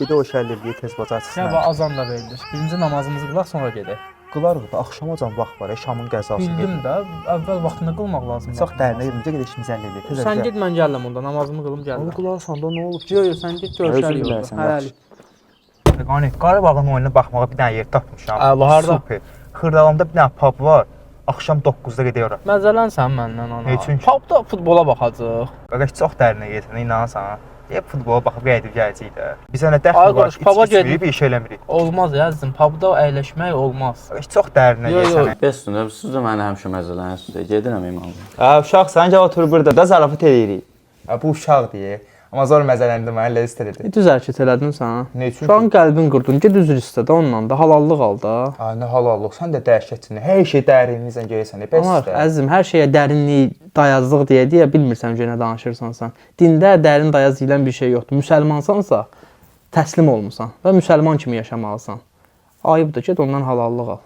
Bir də o şəhərliyə tez bacar Ya çıxsın. bu azan da verilir. Birinci namazımızı qılaq, sonra gedək. Qılar da axşamacan vaxt var, şamın qəzası. Bildim də, əvvəl vaxtında qılmaq lazımdır. Çox dərinə girməyəcək, gedək işimizi həll edək. Sən get, mən gəlirəm onda, namazımı qılım Onu gəlirəm. qılarsan da nə olub ki? Yox, sən get, görüşərik orada. bilərsən, Hələlik. Qani, Qarabağın oyununa baxmağa bir dənə yer tapmışam. Əla, harda? Super. Xırdalanda bir dənə pub var. Axşam 9-da gedək ora. Məzələnsən məndən ana. Heç üçün ki. Pubda futbola baxacaq. Qardaş çox dərinə getsən, inanırsan. Deyib futbola baxıb gedib gələcəyik də. Biz sənə Ay dəxl var, qardaş, puba içməyib, gedib. iş eləmirik. Olmaz ya, əzizim, pubda əyləşmək olmaz. Qardaş çox dərinə Yox, getsən. yox. Bəsdir, siz də məni həmişə məzələnirsiniz. Gedirəm imamla. Uşaq sən gəl otur burada da zarafat eləyirik. Bu uşaq deyə. Amma zor məzələndi mənə elə istədi. Düz hərəkət elədin sən. Nə üçün? Şu an qəlbin qurdun. Get üzr istə də ondan da halallıq al da. Ay nə halallıq, sən də dəhşətçisən. Hər şey dərinliyinizlə gəlirsən. Bəs Amma əzizim, hər şeyə dərinlik, dayazlıq deyə bilmirsən ki, nə danışırsan sən. Dində dərin dayaz deyilən bir şey yoxdur. Müsəlmansansa təslim olmusan və müsəlman kimi yaşamalısan. Ayıbdır, get ondan halallıq al.